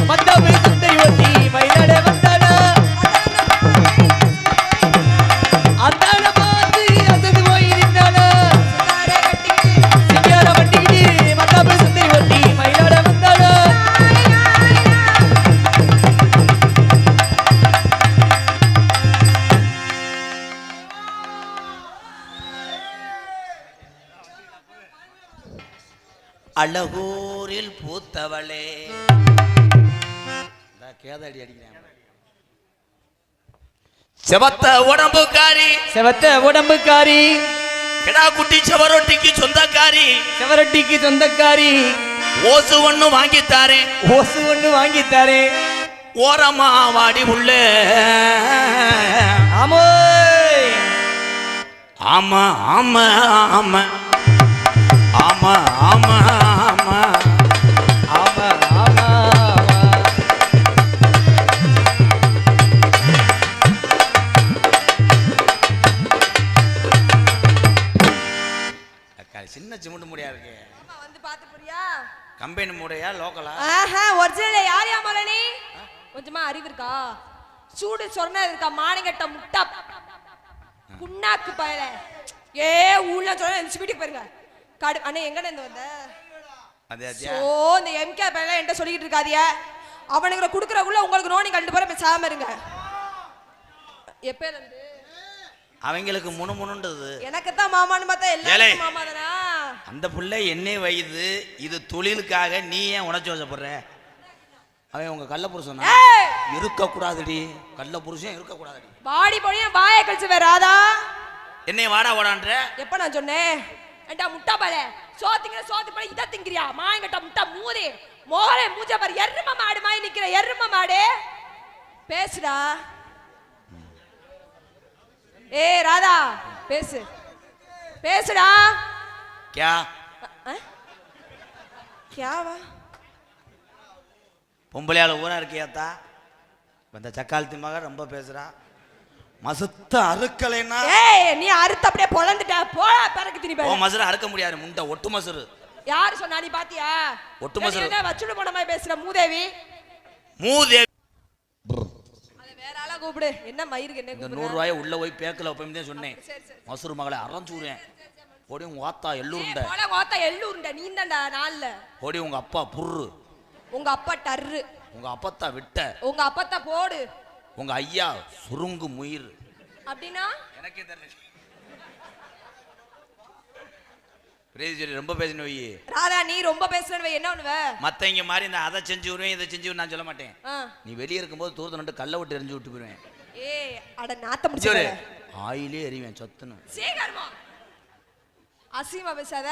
மத்தாப்பு சுந்தரி ஒட்டி மயிலாட வந்தாடா அந்தாட பார்த்து அசந்து போயிருந்தாடா சிங்கார வட்டிக்கிட்டு மத்தாப்பு சுந்தரி ஒட்டி மயிலாட வந்தாடா அழகூரில் பூத்தவளே கேதடி அடிக்கிறேன். செவத்த உடம்புக்காரி செவத்த உடம்புக்காரி கிடா குட்டி செவரொட்டிக்கு சொந்தக்காரி செவரொட்டிக்கு சொந்தக்காரி ஓசு ஒண்ணு வாங்கித்தாரே ஓசு ஒண்ணு வாங்கித்தாரே ஓரமா வாடி உள்ள ஆமோ ஆமா ஆமா ஆமா ஆமா ஆமா ஆமா ஆமா ஆமா சின்ன சிமுண்டு முடியா இருக்கு. வந்து பாத்து புரியா கம்பெனி மூடையா லோக்கலா? ஒரிஜினல் யார் யாமலனி கொஞ்சமா அறிவு இருக்கா? சூடு சொன்ன இருக்கா? மானங்கட்ட முட்டா புண்ணாக்கு பயல ஏ ஊர்ல சொல்ல எந்த வீட்டுக்கு போயிருங்க காடு அண்ணே எங்கட இருந்து வந்த ஓ இந்த எம்கே பயல என்கிட்ட சொல்லிட்டு இருக்காதிய அவனுங்களை குடுக்கறக்குள்ள உங்களுக்கு நோனி கண்டு போற பேசாம இருங்க. எப்ப இருந்து அவங்களுக்கு முணுமுணுன்றது எனக்கு தான் மாமான்னு பார்த்தா எல்லாரும் மாமா தானா? அந்த புள்ள என்ன வயது இது தொழிலுக்காக நீ ஏன் உணர்ச்சி வசப்படுற? அவன் உங்க கள்ள புருஷன் இருக்க கூடாதுடி. கள்ள புருஷன் இருக்க கூடாதுடி. பாடி போடியா வாயை கழிச்சு வேறாதா என்னைய வாடா வாடான்ற எப்ப நான் சொன்னேன்? ஏண்டா முட்டா பால சோத்திங்க சோத்து பால இத திங்கறியா? மாயங்கட்ட முட்டா மூதே மோரே மூஞ்ச பாரு எரும மாடு மாய் நிக்கிற எரும மாடு பேசுடா. ஏ ராதா பேசு பேசுடா. क्या क्या வா பொம்பளையால ஊரா இருக்கியாத்தா? இந்த சக்காலத்தி மக ரொம்ப பேசுறா. மசுத்த அறுக்கலைனா ஏய் நீ அறுத்து அப்படியே பொளந்துட்ட போடா பறக்கு திணி பே. ஓ மசுர அறுக்க முடியாது முண்ட ஒட்டு மசுரு. யார் சொன்னா? நீ பாத்தியா? ஒட்டு மசுரு என்ன வச்சுடு போன மாதிரி பேசுற மூதேவி மூதேவி. அத வேற ஆளா கூப்பிடு. என்ன மயிருக்கு என்ன கூப்பிடு? 100 ரூபாய் உள்ள போய் பேக்கல வைப்பேன் தான் சொன்னேன். மசுரு மகளை அறஞ்சூறேன். ஓடி உங்க ஆத்தா எள்ளூருண்ட. போல ஆத்தா எள்ளூருண்ட நீ தான்டா நாள்ல. ஓடி உங்க அப்பா புர்ரு. உங்க அப்பா டர்ரு. உங்க அப்பத்தா விட்ட. உங்க அப்பத்தா போடு. உங்க ஐயா சுருங்கு முயிர். அப்படினா எனக்கே தெரியல. பிரேஜி ரொம்ப பேசின வை. ராதா நீ ரொம்ப பேசுறன்னு வை என்ன பண்ணுவ? மத்தங்க மாதிரி இந்த அத செஞ்சு வருவேன் இத செஞ்சு நான் சொல்ல மாட்டேன். நீ வெளிய இருக்கும்போது தூரத்து நட்டு கல்ல விட்டு எரிஞ்சு விட்டு போயிடுவேன். ஏய் அட நாத்த முடிச்சே. ஆயிலே எரிவேன் சொத்துன்னு. சீக்கிரமா அசிங்கமா பேசாத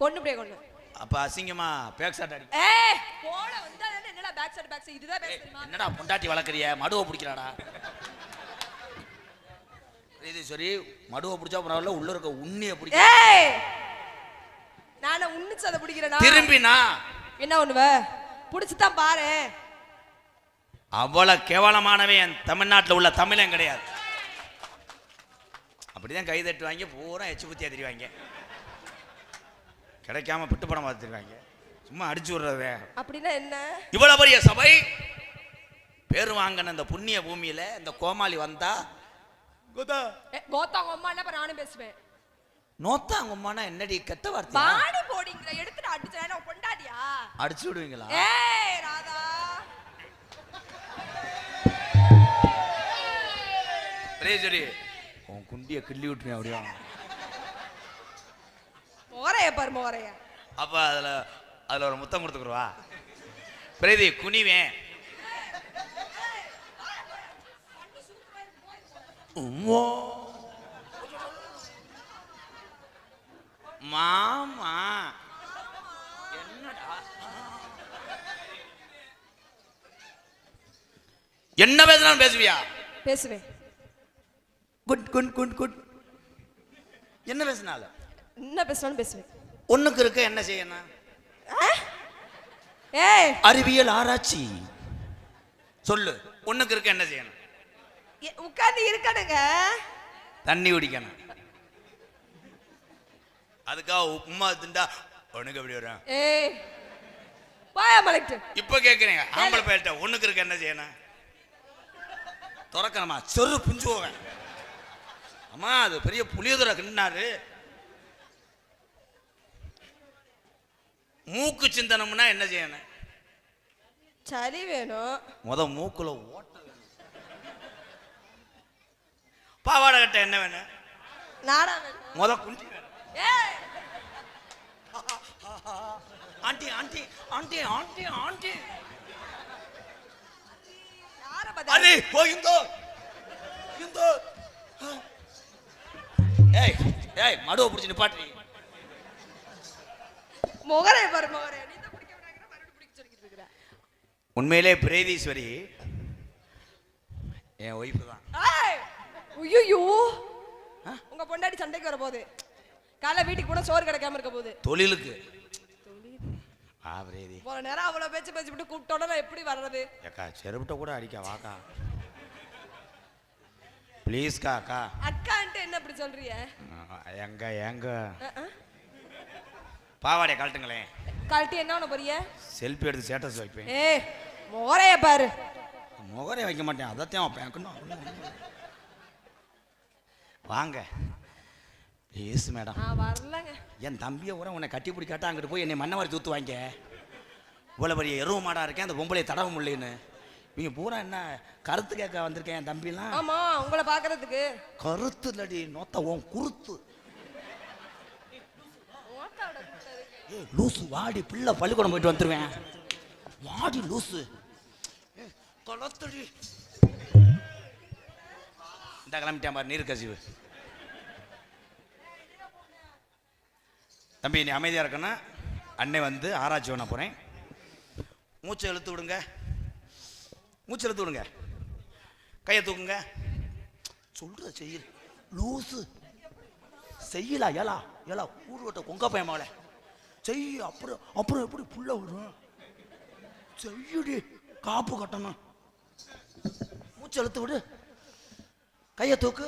கொன்னு அப்படியே கொன்னு. அப்ப அசிங்கமா பேக் ஷாட் அடி. ஏய் போட வந்தா என்னடா பேக் ஷாட் இதுதான் பேச தெரியுமா? என்னடா பொண்டாட்டி வளக்கறிய மடுவ பிடிக்கறாடா. இது சரி மடுவ பிடிச்சா பரவாயில்ல உள்ள இருக்க உண்ணிய பிடிக்க. ஏய் நானே உன்னிச்சத பிடிக்கறேனா? திரும்பினா என்ன பண்ணுவ? பிடிச்சு தான் பாரு. அவ்வளவு கேவலமானவன் தமிழ்நாட்டுல உள்ள தமிழன் கிடையாது. அப்படிதான் கை தட்டுவாங்க பூரா எச்சு குத்தியா தெரிவாங்க. கிடைக்காம பிட்டு படம் பார்த்துருவாங்க. சும்மா அடிச்சு விடுறதே. அப்படின்னா என்ன? இவ்வளவு பெரிய சபை பேரு வாங்கின இந்த புண்ணிய பூமியில இந்த கோமாளி வந்தா கோதா அம்மா என்ன நானும் பேசுவேன். நோத்தா அம்மானா என்னடி கெட்ட வார்த்தை? பாடி போடிங்கற எடுத்து அடிச்சேனா பொண்டாடியா? அடிச்சு விடுவீங்களா? ஏய் ராதா பிரேஜரி உன் குண்டிய கிள்ளி விட்டுறேன் அப்படியே. மோரைய பாரு மோரைய. அப்ப அதுல ஒரு முத்தம் கொடுத்துக்குறவா? பிரேதி குனிவேன். மாமா என்னடா என்ன பேசுறான்னு பேசுவியா? பேசுவேன். குட் குட் குட் குட் என்ன பேசினால என்ன பேசணும் பேசுவேன். ஒண்ணுக்கு இருக்க என்ன செய்யணும்? ஏய் அறிவியல் ஆராய்ச்சி சொல்லு. ஒண்ணுக்கு இருக்க என்ன செய்யணும்? உட்கார்ந்து இருக்கணுங்க. தண்ணி குடிக்கணும். அதுக்காக உப்புமா திண்டா உனக்கு எப்படி வரும்? ஏய் வாயா மலைக்கு. இப்ப கேக்குறீங்க ஆம்பளை பேர்ட்ட ஒண்ணுக்கு இருக்க என்ன செய்யணும்? திறக்கணுமா? செரு புஞ்சு போவேன். அம்மா அது பெரிய புளியதுரை கிண்டாரு. மூக்கு சிந்தனம்னா என்ன செய்யணும்? சளி வேணும். மூக்குல ஓட்ட வேணும். பாவாடை கட்ட என்ன வேணும்? நாடா வேணும். குஞ்சு வேணும். Aunty aunty aunty aunty aunty யார அரே போயிந்தோ இந்தோ. ஏய் ஏய் மடுவை பிடிச்சி நிப்பாட்டி. முகரே பாரு முகரே. நீ தான் பிடிக்க விடாங்கற மறுபடியும் பிடிக்க சொல்லிட்டு இருக்கற. உண்மையிலே பிரேதீஸ்வரி என் ஒய்ஃப் தான். ஏய் ஐயோ உங்க பொண்டாட்டி சண்டைக்கு வர போகுது. காலை வீட்டுக்கு போனா சோறு கிடைக்காம இருக்க போகுது. தொழிலுக்கு பிரேதி போற நேரம் அவ்வளவு பேச்சு விட்டு கூப்பிட்டோட எப்படி வர்றது? அக்கா செருப்புட்ட கூட அடிக்க வாக்கா ப்ளீஸ் அக்கா. அக்கான்ட்டு என்ன இப்படி சொல்றீங்க? எங்க எங்க பாவாடைய கழட்டுங்களேன். கழட்டி என்ன பண்ண போறீங்க? செல்ஃபி எடுத்து ஸ்டேட்டஸ் வைப்பேன். ஏய் முகரைய பாரு. முகரே வைக்க மாட்டேன், அதத்தான் வைப்பேன். வாங்க ப்ளீஸ் மேடம். வரலங்க. என் தம்பியை கூட உன்னை கட்டி பிடிக்காட்டா அங்கிட்டு போய் என்னை மண்ணை வாரி தூத்துவாங்க. இவ்வளோ பெரிய எருவு மாடா இருக்கேன், அந்த பொம்பளையை தடவ முடியலன்னு. இவங்க பூரா என்ன கருத்து கேட்க வந்திருக்கேன் என் தம்பிலாம். ஆமா உங்களை பாக்குறதுக்கு. கருத்து இல்லடி நோத்த உன் குருத்து. லூசு வாடி பிள்ளை பள்ளிக்கூடம் போயிட்டு வந்துருவேன். வாடி லூசு கொளத்தடி. இந்த கிளம்பிட்டேன் பாரு நீர் கசிவு. தம்பி நீ அமைதியா இருக்கணும். அன்னை வந்து ஆராய்ச்சி பண்ண போறேன். மூச்சை இழுத்து விடுங்க. மூச்சை இழுத்து விடுங்க. கையை தூக்குங்க. சொல்ற செய்ய லூசு செய்யலா. ஏலா ஏலா ஊருவட்ட கொங்க பயமாவல செய்ய. அப்புறம் அப்புறம் எப்படி புள்ள விடும்? செய்யுடி காப்பு கட்டணும். மூச்சை இழுத்து விடு. கையை தூக்கு.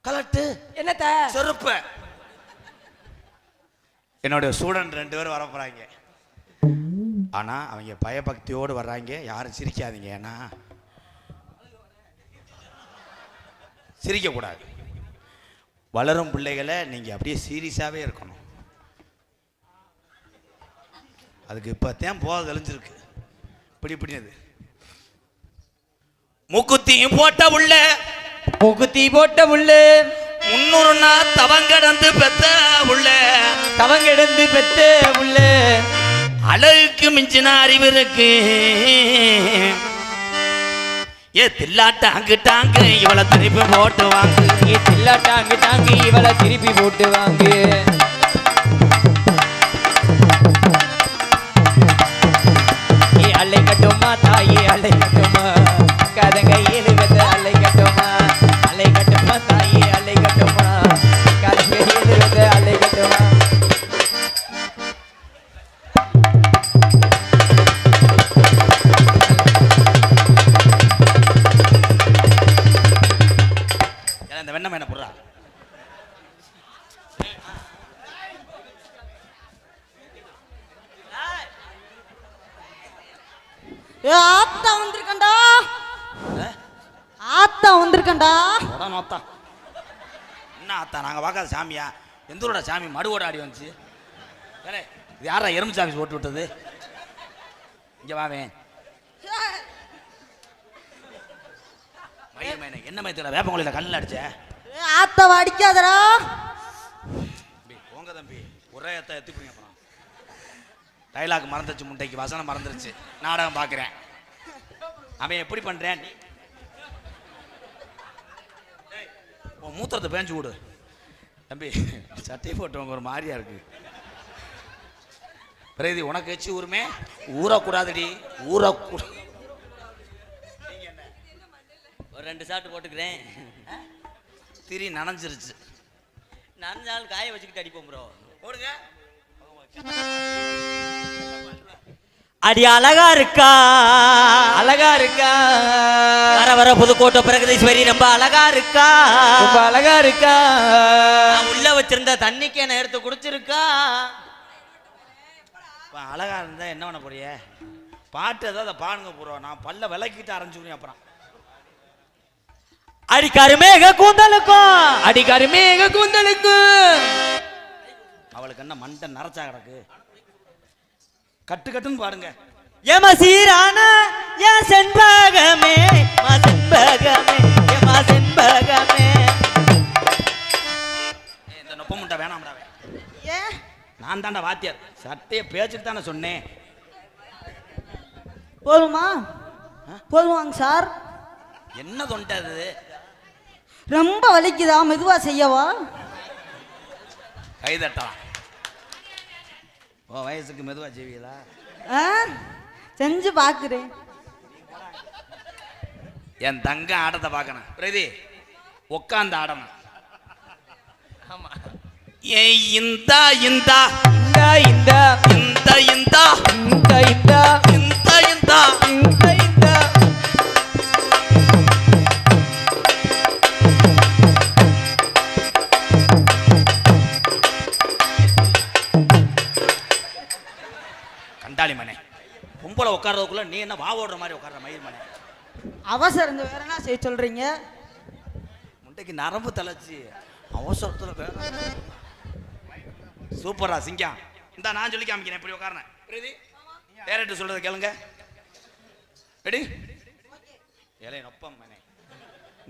கலட்டு. என்னத்த செருப்ப. என்னுடைய ஸ்டூடெண்ட் 2 பேர் வர போறாங்க. ஆனா அவங்க பயபக்தியோடு வர்றாங்க. யாரும் சிரிக்காதீங்க. ஏன்னா சிரிக்க கூடாது. வளரும் பிள்ளைகளை நீங்க அப்படியே சீரியஸாவே இருக்கணும். அதுக்கு இப்பதான் போக தெளிஞ்சிருக்கு. இப்படின்னு மூக்குத்தியும் போட்ட உள்ள மூக்குத்தி போட்ட உள்ள 300 நாள் தவங்கடந்து பெத்த உள்ள தவங்கெடுந்து பெத்த உள்ள அழகுக்கு மிஞ்சின அறிவு இருக்கு. ஏ தில்லாட்டாங்கு டாங்கு இவளை திருப்பி போட்டு வாங்கு. ஏ தில்லாட்டாங்கு டாங்கு இவளை திருப்பி போட்டு வாங்கு. ஏ அலை கட்டுமா தாயே அலை கட்டுமா. கதங்க 7 வெத அலை கட்டுமா. அலை கட்டுமா தாயே அலை கட்டுமா. கதங்க 7 வெத அலை கட்டுமா. இந்த வெண்ணம் என்ன போடுறா? ஆத்தா வந்திருக்கண்டா. ஆத்தா வந்திருக்கண்டா. நோத்தா என்ன ஆத்தா? நாங்க பார்க்காத சாமியா? எந்தூரோட சாமி மடுவோட ஆடி வந்துச்சு. இது யாரா எறும்பு சாமி போட்டு விட்டது? இங்க வாவேன். மயிர் என்ன மயத்துல வேப்பங்குழியில கல்லில் அடிச்ச? ஆத்தாவை அடிக்காதடா. போங்க தம்பி. ஒரே ஏத்த எத்தி போங்க. அப்புறம் டைலாக் மறந்துச்சு, முட்டைக்கு வசனம் மறந்துருச்சு. நாடகம் பார்க்குறேன். அவன் எப்படி பண்றேன்? உன் மூத்திரத்தை பேஞ்சு விடு தம்பி. சட்டையை போட்டவங்க ஒரு மாதிரியா இருக்கு. பிரேதி உனக்கு வச்சு ஊருமே ஊறக்கூடாதுடி. ஊறக்கூடாது. ஒரு 2 சாட்டு போட்டுக்கிறேன். திரி நனைஞ்சிருச்சு. நனைஞ்சாலும் காய வச்சுக்கிட்டு அடிப்போம் ப்ரோ. போடுங்க. அடி அழகா இருக்கா அழகா இருக்கா. வர வர புதுக்கோட்டை பிரகதீஸ்வரி ரொம்ப அழகா இருக்கா. ரொம்ப அழகா இருக்கா. உள்ள வச்சிருந்த தண்ணிக்கு என்ன எடுத்து குடிச்சிருக்கா. அழகா இருந்தா என்ன பண்ண போறிய? பாட்டு ஏதாவது பாடுங்க போறோம். நான் பல்ல விளக்கிட்டு அரைஞ்சுக்கிறேன். அப்புறம் அடிக்கருமேக கூந்தலுக்கும் அடிக்கருமேக கூந்தலுக்கும் அவளுக்கு என்ன மண்டை நரைச்சா கிடக்கு? கட்டு கட்டுன்னு பாடுங்க. ஏமா சீரான ஏன் செண்பகமே மா செண்பகமே ஏமா செண்பகமே. இந்த நொப்ப முட்டை வேணாம்டா. ஏன் நான் தாண்டா வாத்தியார். சட்டையை பேச்சுட்டு தானே சொன்னேன். போதுமா? போதுமாங்க சார். என்ன தொண்டை அது? ரொம்ப வலிக்குதா? மெதுவா செய்யவா? கைதட்டலாம். ஓ வயசுக்கு மெதுவா செய்வீங்களா? செஞ்சு பார்க்குறேன். என் தங்க ஆட்டத்தை பார்க்கணும். பிரதி உட்காந்து ஆடணும். ஆமா. ஏய் இந்தா இந்தா இந்த இந்த இந்த இந்தா இந்த இந்த இந்த இந்தா இந்த இந்த கண்டாளி மனே. பொம்பளை உட்கார்றதுக்குள்ள நீ என்ன வா ஓடுற மாதிரி உட்கார்ற மயிர் மனே. அவசரங்க, வேற என்ன செய்ய சொல்றீங்க? முட்டைக்கு நரம்பு தலைச்சி அவசரத்துல வேற. சூப்பரா சிங்கம். இந்த நான் சொல்லி காமிக்கிறேன். இப்படி உட்காரணும். பிரீதி டேரக்டர் சொல்றது கேளுங்க. ரெடி? ஏலே நொப்பம் மனே.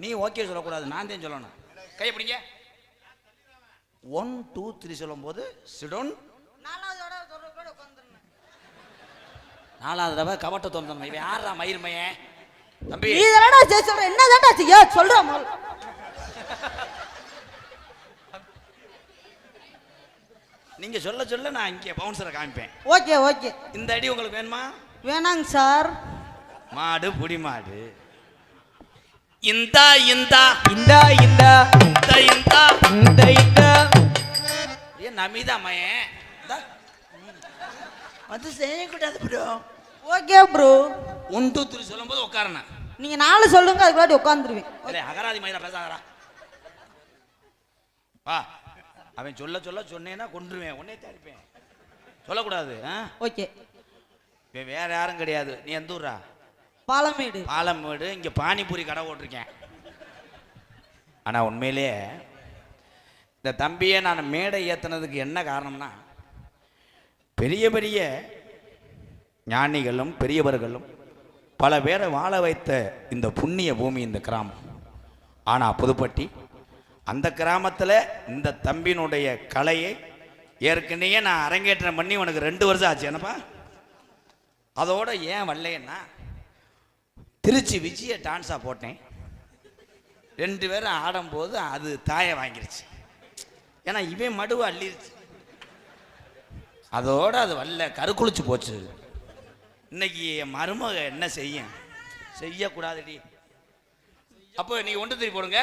நீ ஓகே சொல்லக்கூடாது, நான் தான் சொல்லணும். கையை பிடிங்க. 1 2 3 சொல்லும் போது சிடோன். நாலாவது தடவை கவட்டை தோன்றணும். இவன் யாரா மயிர் மையன்? தம்பி நீ தானடா செய்ய சொல்ற. என்ன தான்டா செய்ய சொல்ற? நீங்க சொல்ல சொல்ல நான் இங்கே பவுன்சரை காமிப்பேன். Okay okay. இந்த அடி உங்களுக்கு வேணுமா? வேணாங்க சார். மாடு புடி மாடு. இந்த இந்த இந்த இந்த இந்த இந்த இந்த இந்த ஏன் நமிதா மயன் அது செய்யக்கூடாது ப்ரோ. Okay bro. 1 2 3 சொல்லும் போது உட்காரணும். நீங்க 4 சொல்லுங்க, அதுக்குள்ளாடி உட்காந்துருவேன். அகராதி மயிரா பேசாதடா. வா. அவன் சொல்ல சொல்ல சொன்னேன்னா கொன்றுவேன். உன்னே தடுப்பேன். சொல்லக்கூடாது. ஓகே. வேற யாரும் கிடையாது. நீ எந்த ஊரா? பாலமேடு. பாலமேடு. இங்க பானிபூரி கடை ஓட்டிருக்கேன். ஆனா உண்மையிலேயே இந்த தம்பியை நான் மேடை ஏத்துனதுக்கு என்ன காரணம்னா, பெரிய பெரிய ஞானிகளும் பெரியவர்களும் பல பேரை வாழ வைத்த இந்த புண்ணிய பூமி இந்த கிராமம். ஆனால் புதுப்பட்டி அந்த கிராமத்தில் இந்த தம்பியினுடைய கலையை ஏற்கனவே நான் அரங்கேற்றம் பண்ணி உனக்கு 2 வருஷம் ஆச்சு. என்னப்பா அதோட ஏன் வரலைன்னா, திருச்சி விஜய டான்ஸாக போட்டேன். 2 பேரும் ஆடும்போது அது தாயை வாங்கிருச்சு. ஏன்னா இவன் மடுவை அள்ளிருச்சு. அதோட அது வரல, கருக்குளிச்சு போச்சு. இன்னைக்கு என் மருமக என்ன செய்யக்கூடாதுடி. அப்போ நீங்க 1 3 போடுங்க.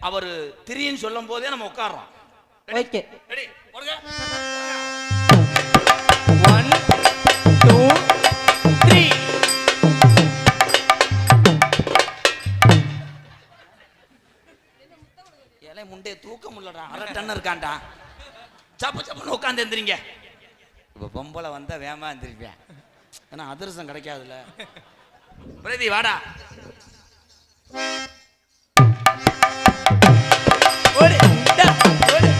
அவர் திரின்னு சொல்லும் போதே நம்ம உட்கார்றோம். ஓகே. ரெடி போடுங்க. 1 2 3 ஏலே முண்டைய தூக்க முடியலடா. 1/2 டன் இருக்கான்டா. சப்பு சப்புன்னு உட்காந்து எந்திரிங்க. இப்போ பொம்பளை வந்தா வேமா எந்திரிப்பேன். ஏன்னா அதிரசம் கிடைக்காதுல்ல. பிரதி வாடா. ஓடு டா ஓடு.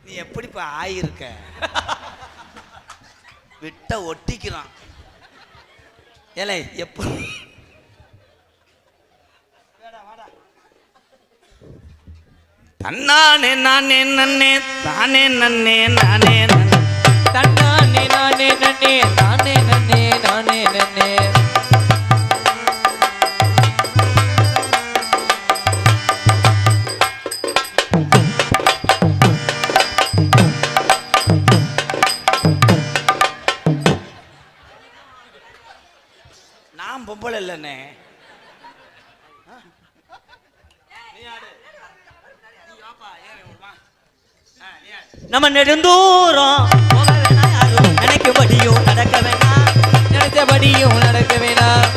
நீ எப்படிப்பா ஆயிருக்க? விட்ட ஒட்டிக்கிறான். ஏலே எப்ப தன்னானே நானே நன்னே தானே நன்னே நானே நன்னே தன்னானே நானே நன்னே நானே நன்னே நானே நன்னே. நான் பொம்பளை இல்லைண்ணே. நம்ம நெடுந்தூரம் போக வேணாம், யாரும் நினைக்கபடியும் நடக்க வேணாம், நினைச்சபடியும் நடக்க வேணாம்.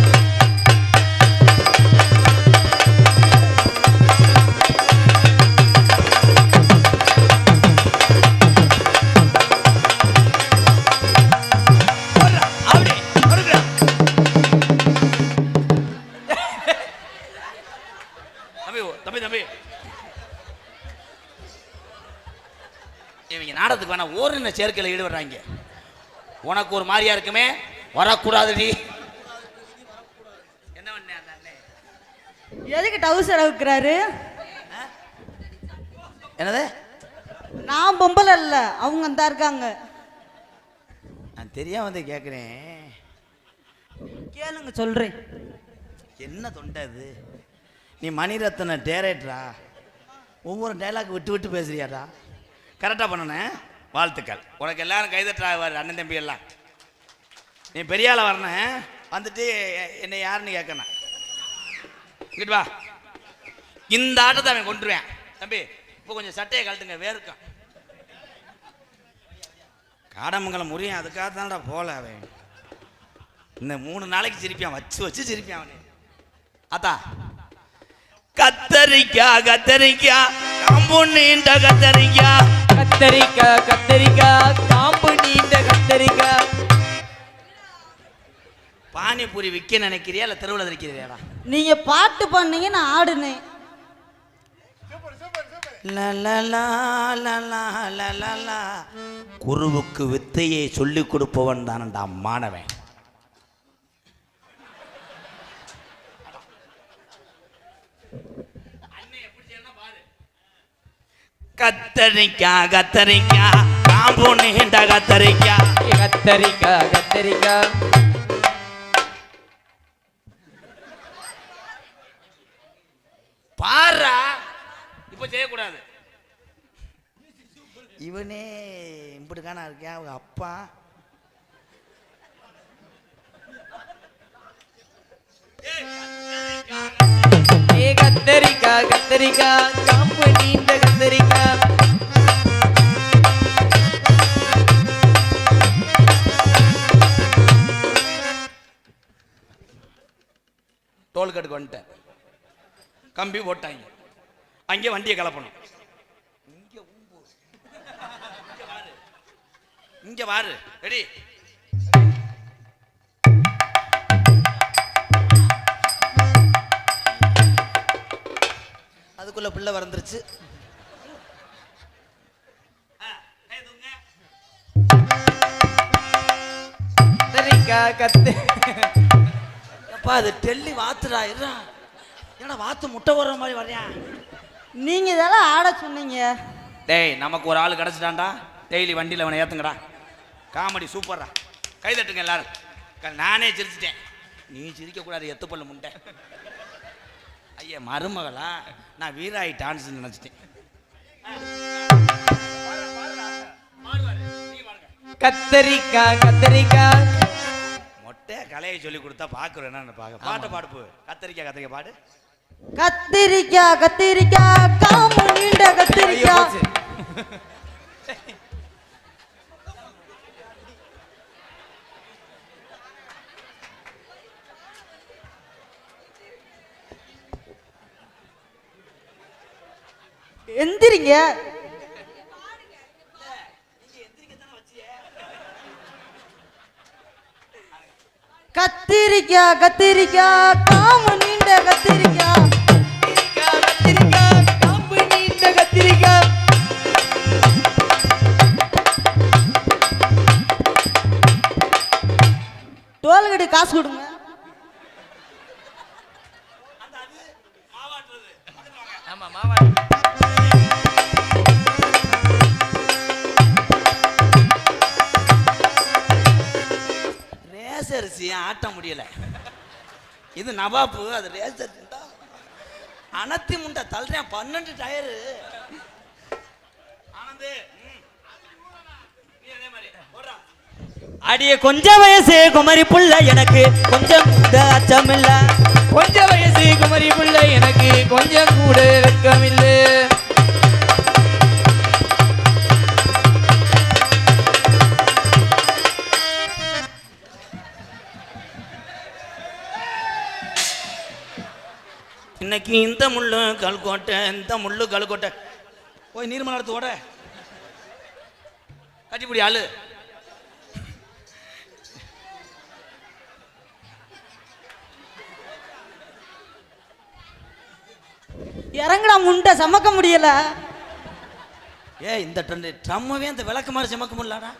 தம்பி இவங்க நாடகத்துக்கு வேணா ஓரின சேர்க்கையில் ஈடுபடுறாங்க. உனக்கு ஒரு மாதிரியா இருக்குமே, வரக்கூடாதுடி. என்ன பண்ண அந்த அண்ணன்? எதுக்கு டவுசர் அவுக்குறாரு? என்னது? நான் பொம்பளை இல்ல, அவங்க தான் இருக்காங்க. நான் தெரியாம வந்து கேட்குறேன். கேளுங்க சொல்றேன். என்ன தொண்டை அது? நீ மணிரத்ன டேரக்டரா? ஒவ்வொரு டைலாக் விட்டு விட்டு பேசுறியாடா? கரெக்டாக பண்ணனேன். வாழ்த்துக்கள். உனக்கு எல்லாரும் கைதட்டாவார் அண்ணன் தம்பி எல்லாம். நீ பெரிய ஆளை வரணும், வந்துட்டு என்னை யாருன்னு கேட்கணும். இங்கிட்டு வா. இந்த ஆட்டத்தை அவன் கொண்டுருவேன். தம்பி இப்போ கொஞ்சம் சட்டையை கழட்டுங்க, வேர்க்கும். காடமங்கலம் முறியும், அதுக்காக தான்டா போல அவன். இந்த 3 நாளைக்கு சிரிப்பான், வச்சு வச்சு சிரிப்பான் அவனு. அத்தா கத்தரிக்காய் கத்தரிக்காய் காம்பு நீண்ட கத்தரிக்காய், கத்தரிக்காய் கத்தரிக்காய் காம்பு நீண்ட கத்தரிக்காய். பானிபூரி விற்க நினைக்கிறியா இல்லை தெருவில் இருக்கிறியாடா? நீங்க பாட்டு பண்ணீங்க, நான் ஆடுனேன். குருவுக்கு வித்தையை சொல்லிக் கொடுப்பவன் தானடா மாணவன். கத்தரிக்காய் கத்தரிக்காய் காம்பு நீண்ட கத்தரிக்காய், கத்தரிக்காய் கத்தரிக்காய். பாரா இப்ப செய்யக்கூடாது. இவனே இப்படி காணா இருக்கியா? அவங்க அப்பா கத்தரிக்காய் கத்தரிக்காய் காம்பு நீண்ட கத்தரிக்காய். டோல்கேட்டுக்கு வந்துட்டேன். கம்பி போட்டாங்க, அங்கே வண்டியை கலப்பணும். இங்க வாரு, ரெடி? அதுக்குள்ள பிள்ளை வந்துருச்சு. கத்தரிக்காய் கத்து. அப்பா அது டெல்லி வாத்துடா. இருடா, ஏன்னா வாத்து முட்டை போடுற மாதிரி வர்றியா? நீங்க இதெல்லாம் ஆட சொன்னீங்க. டேய் நமக்கு ஒரு ஆள் கிடச்சிட்டான்டா. டெய்லி வண்டியில் அவனை ஏற்றுங்கடா. காமெடி சூப்பர்ரா, கை தட்டுங்க எல்லாரும். நானே சிரிச்சிட்டேன், நீ சிரிக்கக்கூடாது எத்து பல்லு முண்டை. ஐயா மருமகளா? நான் வீராய் டான்ஸ் நினச்சிட்டேன். கத்தரிக்காய் கத்தரிக்காய். மொட்டை கலையை சொல்லி கொடுத்தா பார்க்குறேன். என்னன்னு பார்க்க பாட்டை பாடுப்பு. கத்தரிக்காய் கத்தரிக்காய் பாடு. கத்திரிக்காய் கத்திரிக்காய் காம்பு நீண்ட கத்திரிக்காய். எந்திரிங்க. கத்திரிக்காய் கத்திரிக்காய் காம்பு நீண்ட கத்திரிக்காய். கத்திரிக்காய் காம்பு நீண்ட கத்திரிக்காய். டோல்கேட்டு காசு கொடுங்க. ஆமா மாவா. ரேசரிசி ஆட்ட முடியல. இது நவாப்பு, அது ரேசர். அனத்தி முண்டை தள்ளுறேன். 12 டயரு. அடிய கொஞ்ச வயசு குமரி புள்ள எனக்கு கொஞ்சம் கூட அச்சமில்ல. கொஞ்ச வயசு குமரி புள்ள எனக்கு கொஞ்சம் கூட வெட்கமில்ல. இன்னைக்கு இந்த முள்ளு கல்கோட்டை, இந்த முள்ளு கல்கோட்டை. போய் நீர்மலை எடுத்து ஓட கட்டிப்பிடி ஆளு. இறங்குடா முண்டை சமக்க முடியல. ஏ இந்த ட்ரம்மவே இந்த விளக்கு மாதிரி சமக்க முடியலடா.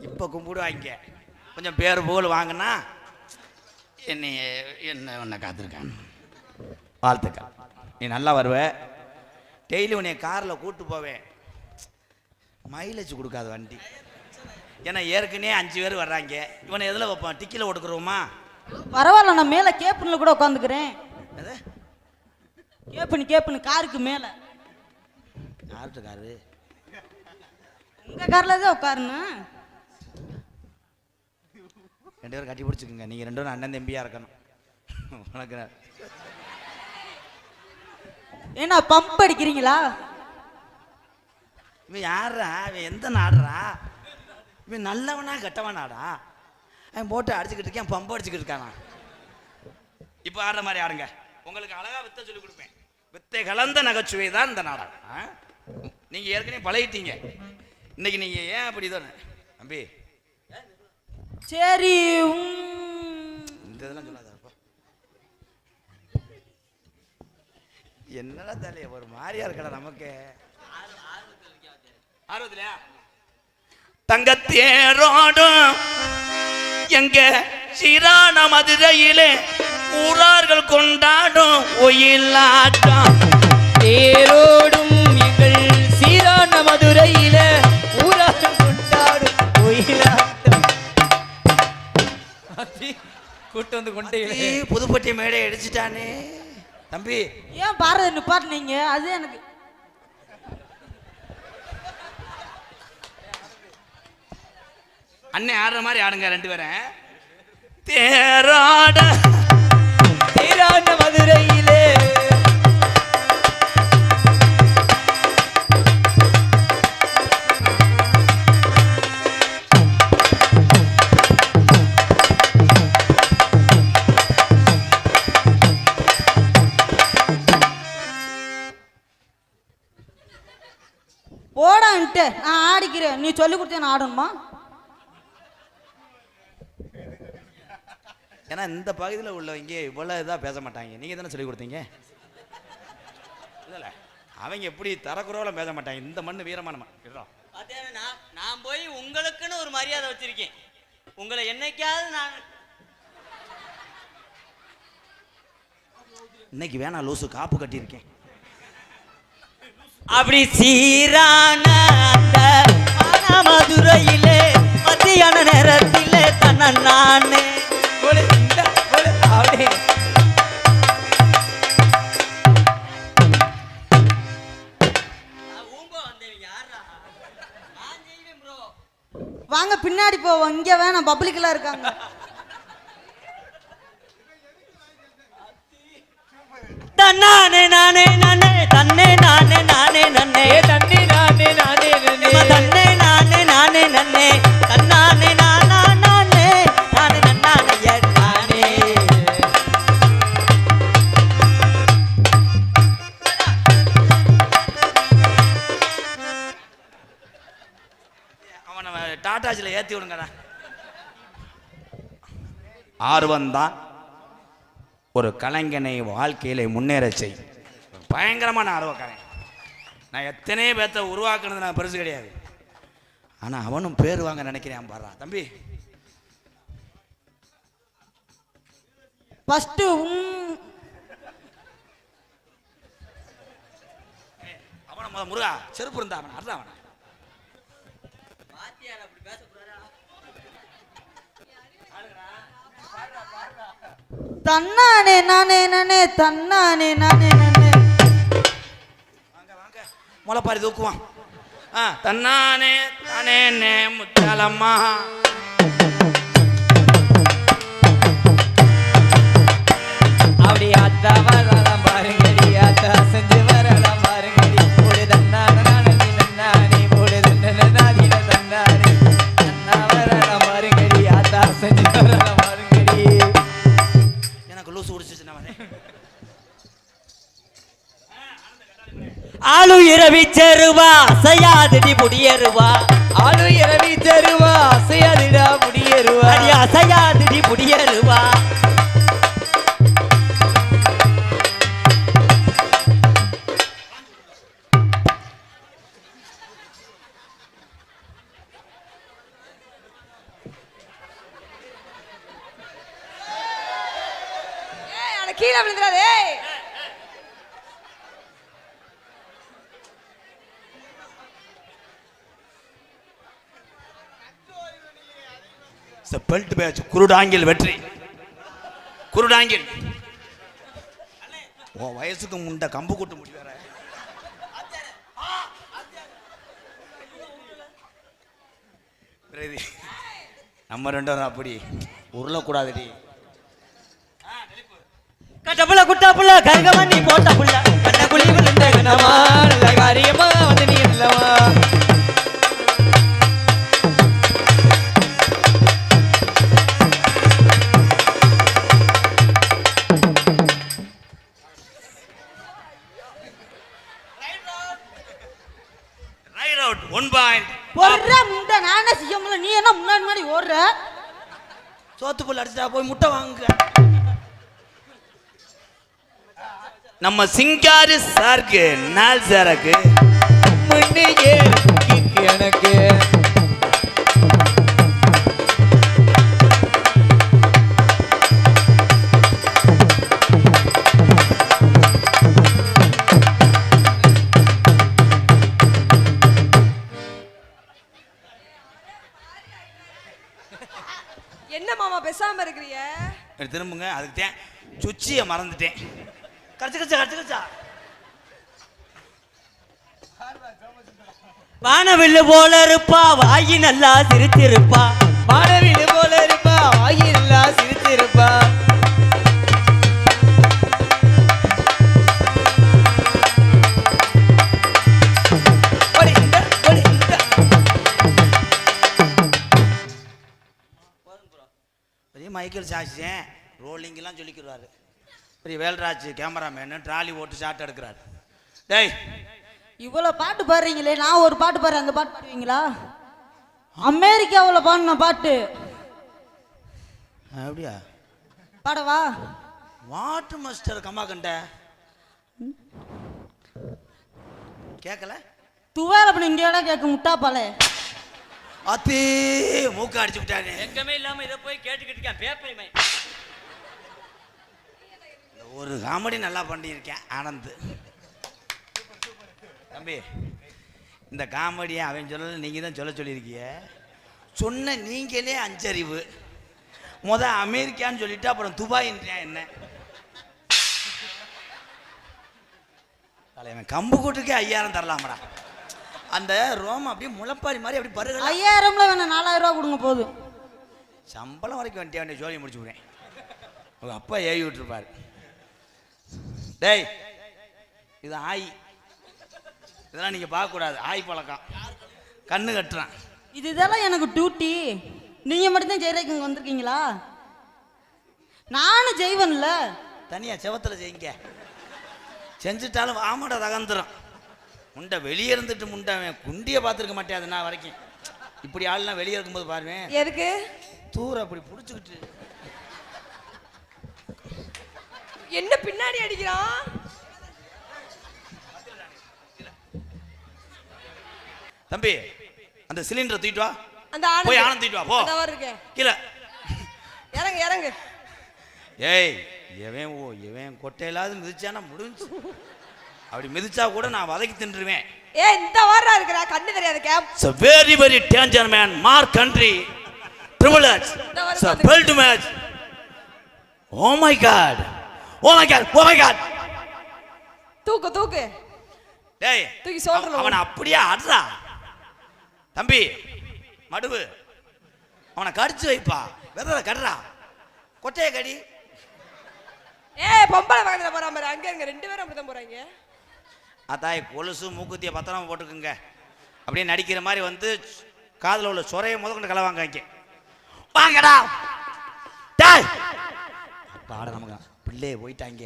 இப்போ கும்பிடுவாங்க கொஞ்சம் பேர் போல் வாங்கினா என்ன உன்னை காத்திருக்கேன். வாழ்த்துக்கள், நீ நல்லா வருவ. டெய்லி உன்னை காரில் கூப்பிட்டு போவேன். மைலேஜ் கொடுக்காத வண்டி. ஏன்னா ஏற்கனவே 5 பேர் வர்றாங்க. இவனை எதில் வைப்பான்? டிக்கியில் கொடுக்குறோமா? பரவாயில்ல, நான் மேலே கேப்புல கூட உட்காந்துக்கிறேன். கேப்புன்னு காருக்கு மேலே. யார்கிட்ட காரு? உங்க கார்ல தான் உட்காருணும். 2 பேரும் கட்டி பிடிச்சிக்குங்க. நீங்கள் 2 பேரும் அண்ணன் தம்பியாக இருக்கணும். உனக்கு ஏன்னா பம்ப் அடிக்கிறீங்களா? இவன் யாரா? இவன் எந்த நாடுறா? இவன் நல்லவனா கெட்டவனாடா? அவன் போட்டு அடிச்சுக்கிட்டு இருக்கேன், பம்பு அடிச்சுக்கிட்டு இருக்கானா? இப்போ ஆடுற மாதிரி ஆடுங்க. உங்களுக்கு அழகா வித்தை சொல்லி கொடுப்பேன். வித்தை கலந்த நகைச்சுவை தான் இந்த நாடகம். நீங்கள் ஏற்கனவே பழகிட்டீங்க. இன்னைக்கு நீங்கள் ஏன் அப்படி தானே தம்பி? சரி, இந்த இதெல்லாம் சொல்லாதப்பா. என்னடா தலைய ஒரு மாதிரியா இருக்கடா நமக்கு. ஆர்வத்திலையா? தங்கத்தேரோடும் எங்க சீரான மதுரையிலே ஊரார்கள் கொண்டாடும் ஒயிலாட்டம். தேரோடும் எங்கள் சீரான மதுரையில ஊரார்கள் கொண்டாடும் ஒயிலாட்டம். கூட்டு வந்து கொண்டே புதுப்பட்டி மேடை அடிச்சுட்டானே தம்பி. ஏன் பாரத நிப்பாட்டினீங்க? அது எனக்கு அண்ணன் ஆடுற மாதிரி ஆடுங்க 2 பேரும். தேராட சீரான மதுரையிலே போடான்ட்டு நான் ஆடிக்கிறேன். நீ சொல்லி கொடுத்தேன் நான் ஆடணுமா? ஏன்னா இந்த பகுதியில் உள்ளவங்க இவ்வளோ இதாக பேச மாட்டாங்க. நீங்கள் தானே சொல்லி கொடுத்தீங்க. இல்லை அவங்க எப்படி தரக்குறவெல்லாம் பேச மாட்டாங்க. இந்த மண் வீரமான மண். நான் போய் உங்களுக்குன்னு ஒரு மரியாதை வச்சிருக்கேன். உங்களை என்னைக்காவது நான் இன்னைக்கு வேணா லூசு காப்பு கட்டியிருக்கேன். அப்படி சீரான அந்த மதுரையிலே மத்தியான நேரத்திலே தன்னை நானே அப்படி வாங்க பின்னாடி போவோம். இங்க வேணாம், பப்ளிக்லாம் இருக்காங்க. தன்னானே நானே நானே தன்னே நானே நானே நன்னே தண்ணி நானே நானே தன்னே நானே நானே நன்னே தன்னானே நானா நானே நானே நன்னானே நானே. அவனை டாட்டாச்சில் ஏற்றி விடுங்கடா. ஆர்வம்தான் ஒரு கலைஞனை வாழ்க்கையில முன்னேற செய். பயங்கரமான ஆர்வக்காரன். நான் எத்தனையோ பேர்த்த உருவாக்குனது நான் பெருசு கிடையாது. ஆனால் அவனும் பேர் வாங்க நினைக்கிறேன். பாடுறா தம்பி. ஃபர்ஸ்ட் அவனை முருகா செருப்பு இருந்தா அவன் அதான் அவனை. தன்னானே நானே நானே தன்னானே நானே நானே. வாங்க வாங்க முளைப்பாரி தூக்குவான். தன்னானே தானே நே முத்தாலம்மா. அப்படி அத்தா வரலாம் பாருங்கடி, அத்தா செஞ்சு வரலாம் பாருங்கடி. போடு தன்னான நானே தன்னானே போடு தன்னானே தன்னானே தன்னா வரலாம் பாருங்கடி, அத்தா செஞ்சு வரலாம் பாருங்கடி. எனக்கு லூசு குடிச்சிச்சு நான் வரேன். ஆளு இரவி செருவா அசையாதடி முடியருவா. ஆளு இரவி தருவா அசையாதிடா முடியருவா. அசையாதுடி புடியருவா. ஏய் அட கீழே விழுந்துறாதே. பெல்ட் பேட்ச் குருடாங்கில் வெற்றி. குருடாங்கில் உன் வயசுக்கு முண்ட கம்பு கூட்டு முடி வேற. நம்ம ரெண்டு வரும் அப்படி உருளக்கூடாதுடி. கட்டப்புள்ள குட்டாப்புள்ள கருகமண்ணி போட்ட புள்ள கண்ண குழி விழுந்த கண்ணமா நல்ல காரியமா வந்து நீ இல்லவா. Right out 1 point. போடுற முண்டை நானே செய்ய முடியல, நீ என்ன முன்னாடி முன்னாடி ஓடுற? சோத்து புல் அடிச்சுட்டா போய் முட்டை வாங்க. நம்ம சிங்காரி சாருக்கு நாள் சாருக்கு முன்னே கிக்கு எனக்கு என்ன மாமா பேசாம இருக்கிறீங்க? திரும்புங்க. அதுக்கு தான் சுச்சியை மறந்துட்டேன். கடிச்சு வானவில்லு போல இருப்பா வாயி நல்லா சிரிச்சிருப்பா. வானவில்லு போல இருப்பா வாயி நல்லா சிரிச்சிருப்பா. பெரிய மைக்கேல் ஜாக்சன் ரோலிங்கெல்லாம் சொல்லிக்கிறாரு. பெரிய வேல்ராஜ் கேமராமேனு ட்ராலி ஓட்டு ஷாட் எடுக்கிறாரு. டேய் இவ்வளவு பாட்டு பாடுறீங்களே, நான் ஒரு பாட்டு பாடுறேன், அந்த பாட்டு பாடுவீங்களா? அமெரிக்காவில் பாடின பாட்டு அப்படியா? பாடவா? வாட்டு மாஸ்டர் கம்மா கண்ட கேட்கல. துவேல பண்ணி இங்கே கேட்க முட்டாப்பாலே. அத்தே மூக்க அடிச்சு விட்டானே. எங்கமே இல்லாம இதை போய் கேட்டுக்கிட்டு இருக்கேன். பேப்பரிமை ஒரு காமெடி நல்லா பண்ணியிருக்கேன் ஆனந்த் தம்பி. இந்த காமெடியை அவன் சொல்லல, நீங்கள் தான் சொல்லியிருக்கீங்க. சொன்ன நீங்களே அஞ்சறிவு. அமெரிக்கான்னு சொல்லிட்டு அப்புறம் துபாயின்றியா என்ன? தலைவன் கம்பு கூட்டுக்கே 5000 தரலாமடா. அந்த ரோம் அப்படியே முளைப்பாரி மாதிரி அப்படி பருக. 5000 வேணாம், 4000 ரூபா கொடுங்க போதும். சம்பளம் வரைக்கும் வேண்டிய ஜோலியை முடிச்சு விடுறேன். உங்க அப்பா ஏவி விட்டுருப்பாரு. டேய் இது ஆய், இதெல்லாம் நீங்க பார்க்க கூடாது. ஆய் பழக்கம் கண்ணு கட்டுறான். இதெல்லாம் எனக்கு டியூட்டி. நீங்க மட்டும்தான் ஜெயராஜ் இங்க வந்திருக்கீங்களா? நானும் ஜெய்வன்ல. தனியா செவத்துல செய்யுங்க. செஞ்சுட்டாலும் ஆமாடா தகந்துரும். முண்டை வெளியே இருந்துட்டு முண்டை குண்டிய பார்த்துருக்க மாட்டேன். அது நான் வரைக்கும் இப்படி ஆள்லாம் வெளியே இருக்கும்போது பாருவேன். எதுக்கு தூர அப்படி பிடிச்சிக்கிட்டு என்ன பின்னாடி அடிக்கிறான்? தம்பி அந்த சிலிண்டரை தூக்கிட்டு வா. அந்த போய் ஆனந்த் தூக்கிட்டு வா. போ இருக்கேன் கீழே இறங்கு இறங்கு. ஏய் இவன் கொட்டையிலாவது மிதிச்சானா முடிஞ்சு. அப்படி மிதிச்சா கூட நான் வதக்கி தின்றுவேன். ஏ இந்த வாரா இருக்கற கண்ணு தெரியாத gap. It's a very very danger man. Mark country privilege. It's a belt match. Oh my god. Oh my god. Oh my god. தூக்கு டேய் தூக்கி சொல்றல. அவனை அப்படியே அட்றா. தம்பி மடுவு அவனை கடிச்சு வைப்பா. வெதற கட்றா. கொட்டைய கடி. ஏய் பொம்பளை பக்கத்துல போறாம பாரு. அங்க ரெண்டு பேரும் அப்படி தான் போறாங்க. அதாய் கொலுசு மூக்குத்திய பத்திரமா போட்டுக்குங்க. அப்படியே நடிக்கிற மாதிரி வந்து காதுல உள்ள சொரையை முதல்கொண்டு கலவாங்க. இங்கே வாங்கடா. டேய் பாட நமக்கு பிள்ளைய போயிட்டாங்க.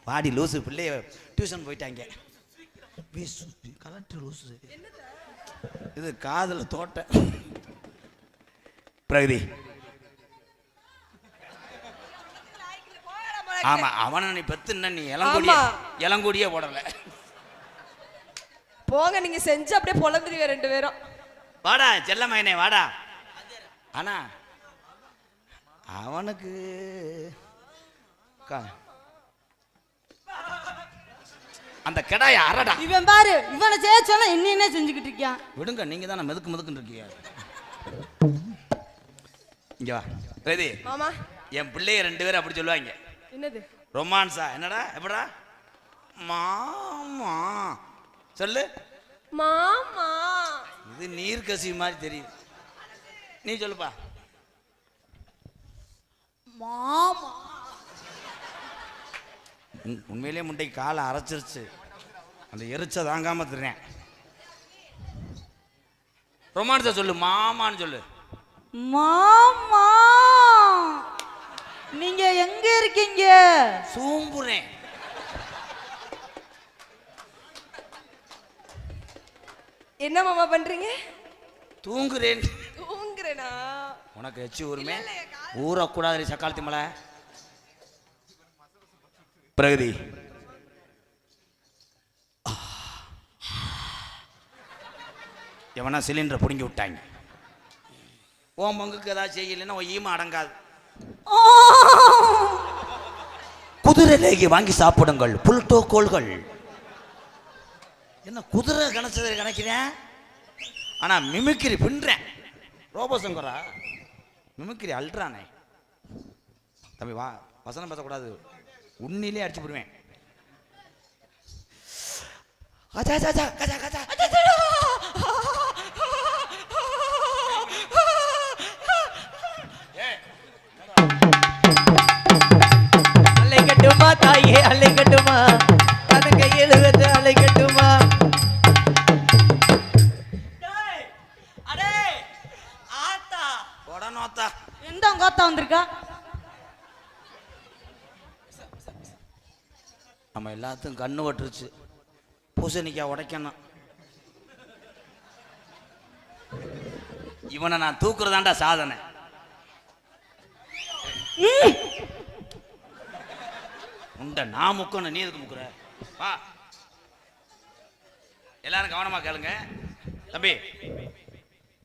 பாடி லூசு பிள்ளைய டியூஷன் போயிட்டாங்க. கலெக்டர் லூசு இது காதுல தோட்ட பிரகதி. ஆமா, அவனை நீ பெத்துன்னா நீ இளங்கூடியே போடல. போங்க, நீங்க செஞ்சு அப்படியே பொழந்துருவீங்க 2 பேரும். வாடா செல்ல மகனே வாடா. ஆனா அவனுக்கு அந்த கெடாய அரடா. இவன் பாரு, இவனை செய்ய சொன்னா என்ன செஞ்சுக்கிட்டு இருக்கியா? விடுங்க, நீங்க தானே மெதுக்குன்னு இருக்கீங்க. இங்க வா பிரகதி. மாமா, என் பிள்ளைய 2 பேரும் அப்படி சொல்லுவாங்க. என்னது ரொமான்ஸா? என்னடா எப்படா மாமா சொல்லு. மாமா, இது நீர் கசி மாதிரி தெரியுது. நீ சொல்லுப்பா. மாமா. உண்மையிலே முண்டைக்கு காலை அரைச்சிருச்சு, அந்த எரிச்ச தாங்காம திறேன். ரொமான்ஸா சொல்லு, மாமான்னு சொல்லு. மாமா, நீங்க எங்க இருக்கீங்க? சூம்புறேன். என்ன மாமா பண்றீங்க? தூங்குறேன். தூங்குறேனா? உனக்கு எச்சி ஊருமே ஊறக்கூடாது சக்காலத்தி மலை. பிரகதி, எவனா சிலிண்டரை பிடுங்கி விட்டாங்க. ஓ மங்குக்கு ஏதாவது செய்யலைன்னா ஈமா அடங்காது. குதிரை லேகி வாங்கி சாப்பிடுங்கள், புல்டோ கோள்கள். என்ன குதிரை கணச்சதை கணக்கிறேன், ஆனா மிமிக்கிரி பின்றேன். ரோபோசங்கரா மிமிக்கிரி அல்றானே. தம்பி வா, வசனம் பேசக்கூடாது, உன்னிலே அடிச்சு போடுவேன். அலை கட்டுமா தாயே அலை கட்டுமா, கதங்க 70 அலை கட்டுமா. அடே ஆத்தா உடனோத்தா எந்த கோத்தா வந்திருக்கா? நம்ம எல்லாத்துக்கும் கண்ணு வட்டுருச்சு. பூசணிக்காய் உடைக்கணும். இவனை நான் தூக்குறதாண்டா சாதனை. உண்ட நான் முக்கணும், நீ எதுக்கு முக்குற? வா, எல்லாரும் கவனமா கேளுங்க. தம்பி,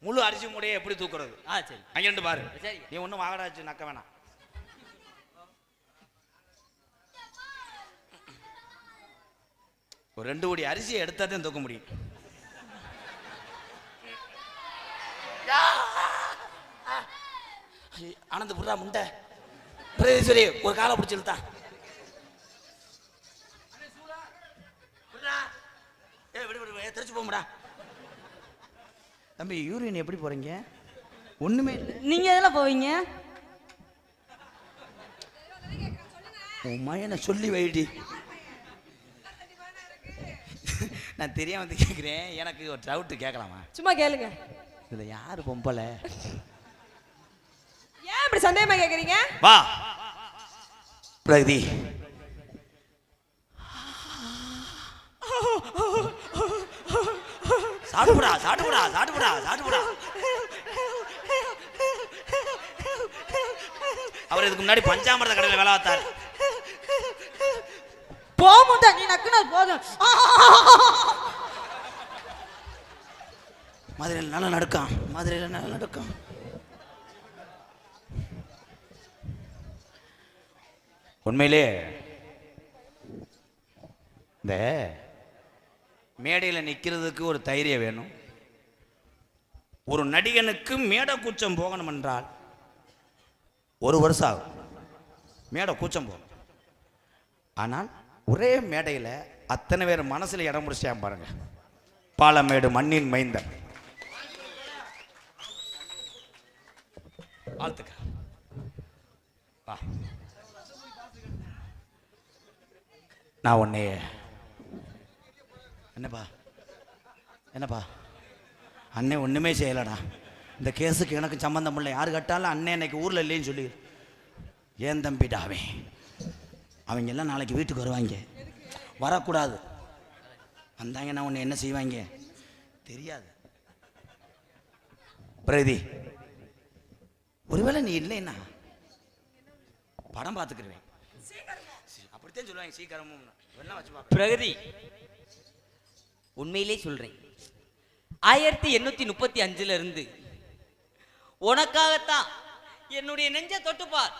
முழு அரிசி மூடையை எப்படி தூக்குறது? சரி, அங்கிட்டு பாரு. சரி. நீ ஒன்றும் வாகடாச்சு நக்க வேணாம். ஒரு 2 கோடி அரிசியை எடுத்தாதான் தூக்க முடியும். ஆனந்த் புடுறா முண்டை. பிரதேஸ்வரி ஒரு காலை பிடிச்சி இழுத்தா. தெரிச்சு போமுடா. தம்பி, யூரின் எப்படி போறீங்க? ஒண்ணுமே இல்லை. நீங்க எதுல போவீங்க? உன் மயனை சொல்லி வைடி. நான் தெரியாம வந்து கேட்குறேன், எனக்கு ஒரு டவுட்டு கேட்கலாமா? சும்மா கேளுங்க. இதுல யாரு பொம்பளை? ஏன் இப்படி சந்தேகமா கேக்குறீங்க? வா பிரகதி. சாப்பிடுடா சாப்பிடுடா சாப்பிடுடா சாப்பிடுடா. அவர் இதுக்கு முன்னாடி பஞ்சாமிரத கடையில் வேலை பார்த்தார். போமுண்டா, நீ நக்குனா போதும். மதுரையில் நல்லா நடக்கும், மதுரையில் நல்லா நடக்கும். உண்மையிலே இந்த மேடையில் நிற்கிறதுக்கு ஒரு தைரியம் வேணும். ஒரு நடிகனுக்கு மேடை கூச்சம் போகணும் என்றால் 1 வருஷம் ஆகும். மேடை கூச்சம் போகும். ஆனால் ஒரே மேடையில் அத்தனை பேர் மனசில் இடம் முடிச்சான் பாருங்க. பாலமேடு மண்ணின் மைந்தன். வாழ்த்துக்க. வா, நான் உன்னைய என்னப்பா என்னப்பா அண்ணே ஒன்றுமே செய்யலடா. இந்த கேஸுக்கு எனக்கு சம்மந்தம் இல்லை. யார் கேட்டாலும் அண்ணே இன்னைக்கு ஊரில் இல்லைன்னு சொல்லி. ஏன் தம்பிடா அவங்க எல்லாம் நாளைக்கு வீட்டுக்கு வருவாங்க. வரக்கூடாது. வந்தாங்கன்னா உன்னை என்ன செய்வாங்க தெரியாது. பிரதி, ஒருவேளை நீ இல்லைன்னா படம் பார்த்துக்கிறேன். அப்படித்தான் சொல்லுவாங்க சீக்கிரமும் வெள்ளம் வச்சு பார்ப்பேன். பிரகதி, உண்மையிலே சொல்றேன், 1835 இருந்து உனக்காகத்தான் என்னுடைய நெஞ்ச தொட்டுப்பார்.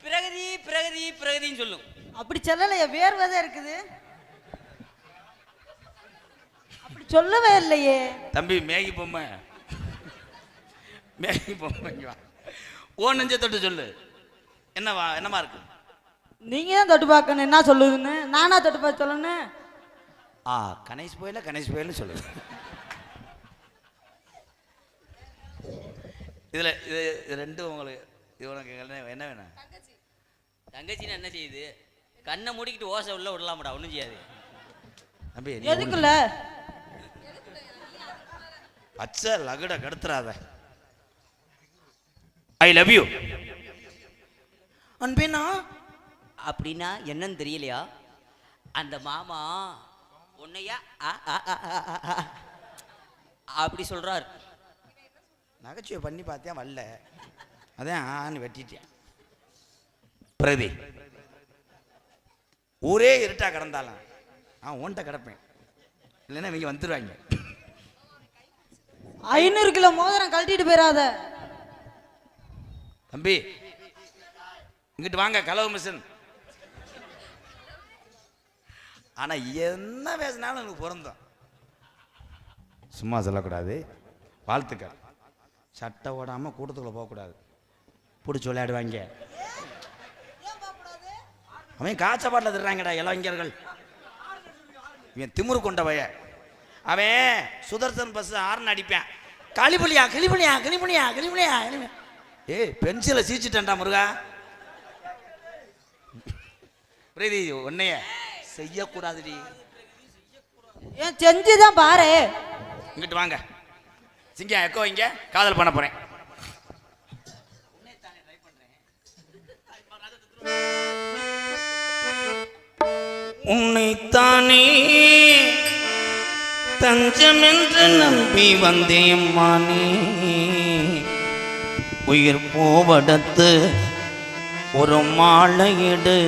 பிரகதி பிரகதி பிரகதின்னு சொல்லும். அப்படி சொல்லலையே, வேர்வதே இருக்குது. அப்படி சொல்லவே இல்லையே. தம்பி மேகி பொம்மை, மேகி பொம்மை இங்க வா. ஓ நெஞ்ச தொட்டு சொல்லு. என்னமா இருக்கு? நீங்க தான் தொட்டு பார்க்கணும். என்ன சொல்லுதுன்னு நானா தொட்டு பார்த்து சொல்லணும்? கணேஷ் போயில சொல்லு. இதுல இது ரெண்டும் உங்களுக்கு, இது உனக்கு என்ன வேணும்? தங்கச்சின்னு என்ன செய்யுது? கண்ணை மூடிக்கிட்டு ஓசை உள்ள விடலாமடா, ஒன்றும் செய்யாது. தம்பி எதுக்குள்ள பச்சை லகுட கடுத்துறாத. I love you அன்பேனா. அப்படின்னா என்னன்னு தெரியலையா? அந்த மாமா உன்னையா அப்படி சொல்றார். நகைச்சுவை பண்ணி பார்த்தியா வரல, அதான் வெட்டிட்டேன். பிரதி ஊரே இருட்டா கிடந்தாலும் நான் ஓன்ட்ட கிடப்பேன், இல்லைன்னா இவங்க வந்துடுவாங்க. 500 கிலோ மோதிரம் கழட்டிட்டு போயிடாத. தம்பி இங்கிட்டு வாங்க, கலவு மிஷன். ஆனா என்ன பேசினாலும் எனக்கு பொருந்தும். சும்மா சொல்லக்கூடாது, வாழ்த்துக்கள். சட்டை ஓடாம கூட்டத்துக்குள்ள போகக்கூடாது, பிடிச்சி விளையாடுவாங்க. அவன் காய்ச்ச பாட்டில் திடுறாங்கடா இளைஞர்கள். இவன் திமுரு கொண்ட பைய. அவன் சுதர்சன் பஸ் ஆர்னு அடிப்பான். களிபுலியா கிளிபுலியா கிளிபுலியா கிளிபுலியா. ஏய் பென்சிலை சீச்சிட்டா முருகா. பிரீதி உன்னைய செய்யக்கூடாதுடி. ஏன் செஞ்சுதான் பாரு. இங்கிட்டு வாங்க சிங்கம், எக்கோ இங்க காதல் பண்ண போறேன். உன்னைத்தானே தஞ்சம் என்று நம்பி வந்தேன் மானே. உயிர் போவடத்து ஒரு மாலையிடு,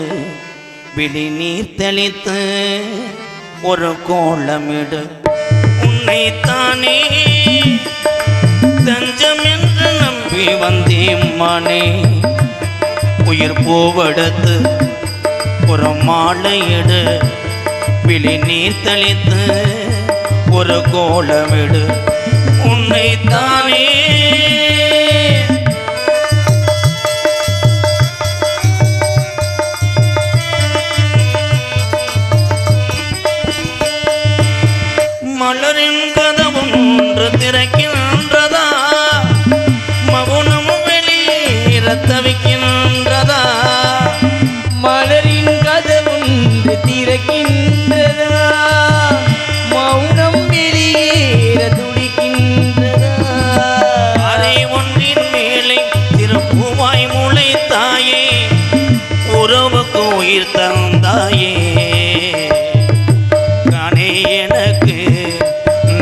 விழி நீர் தெளித்து ஒரு கோலமிடு. உன்னைத்தானே தஞ்சம் என்று நம்பி வந்தேன் மானே. உயிர் போவடத்து ஒரு மாலையிடு, விழி நீர் தெளித்து ஒரு கோலமிடு. உன்னைத்தானே மலரின் கதவும் ஒன்று திறக்கின்றதா, மௌனம் வெளியேற தவிக்கின்றதா. மலரின் கதவுண்டு திறக்கின்றதா, மௌனம் வெளியேற துடிக்கின்றதா. அறை ஒன்றின் மேலே திருப்புவாய் முளைத்தாயே, உறவுக்கு உயிர் தந்தாயே. காணே எனக்கு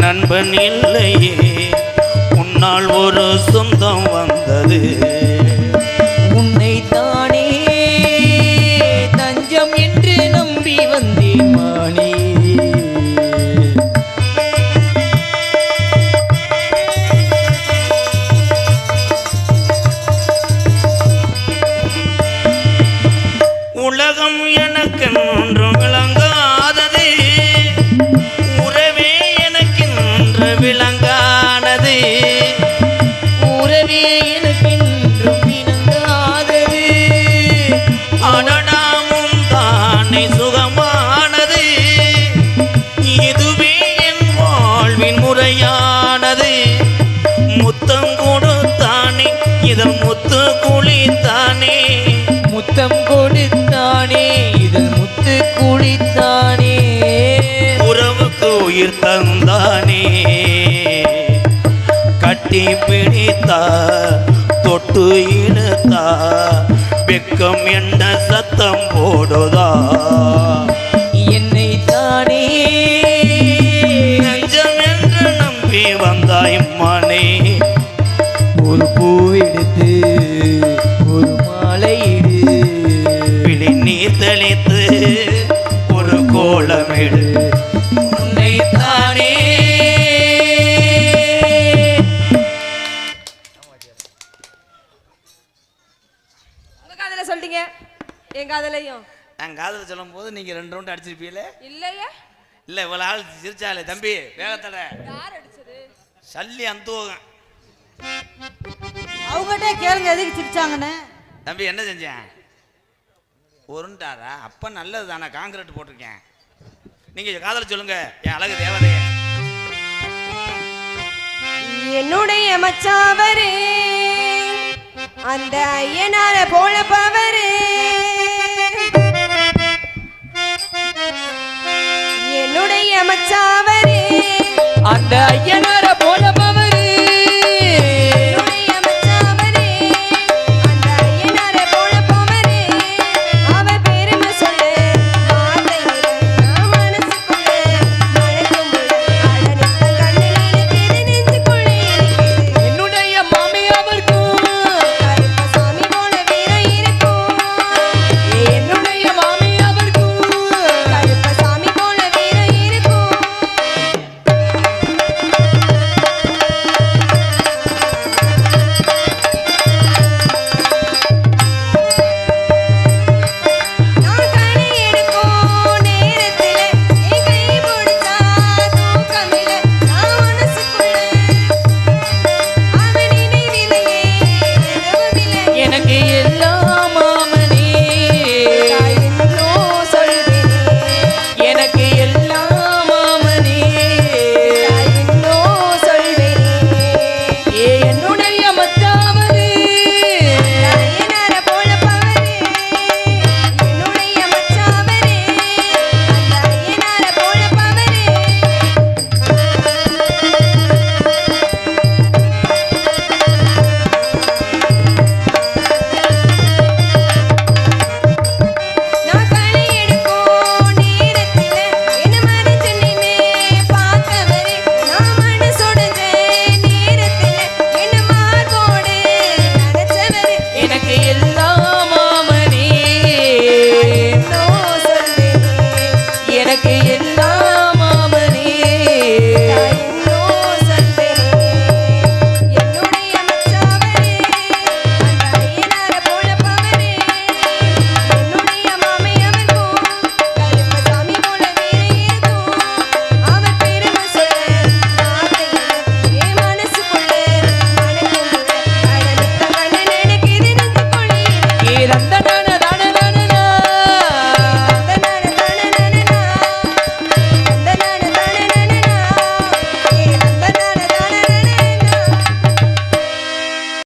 நண்பன் இல்லையே, உன்னால் ஒரு சொந்தம் வந்தது. உன்னைத்தானே தஞ்சம் என்று நம்பி வந்தேன் மானே. உலகம் எனக்கென்று விளங்காதது, உறவே எனக்கென்று விளங்கானது. உறவே எனக்கென்று விளங்காதது, அடடாமும் தானே சுகமானது. இதுவே என் வாழ்வின் முறையானது. முத்தம் கொடுத்தானே இதழ் முத்து குளித்தானே. முத்தம் கொடுத்தானே இதழ் முத்து குளித்தானே. உறவுக்கு உயிர் தந்தானே. கட்டி பிடித்தா தொட்டு இழுத்தா, வெக்கம் என்ன சத்தம் போடுதா. என்னைத்தானே நெஞ்சம் என்று நம்பி வந்தாய் மனே. ஒரு பூவெடுத்து சொல்லிட்டீங்க என் காதலையும். நான் காதல் சொல்லும் போது நீங்க 2 ரவுண்ட் அடிச்சிருப்பீங்களே. இல்லையே. இல்ல இவ்வளவு ஆள் சிரிச்சாலே தம்பி வேகத்தட. யார் அடிச்சது? சல்லி அந்தோகம். அவங்ககிட்ட கேளுங்க எதுக்கு சிரிச்சாங்கன்னு. தம்பி என்ன செஞ்சேன்? ஒருண்டாரா அப்ப நல்லது தானே, காங்கிரீட் போட்டிருக்கேன். நீங்க காதல் சொல்லுங்க என் அழகு தேவதையே. என்னுடைய மச்சாவரே அந்த ஐயனார போல பவரே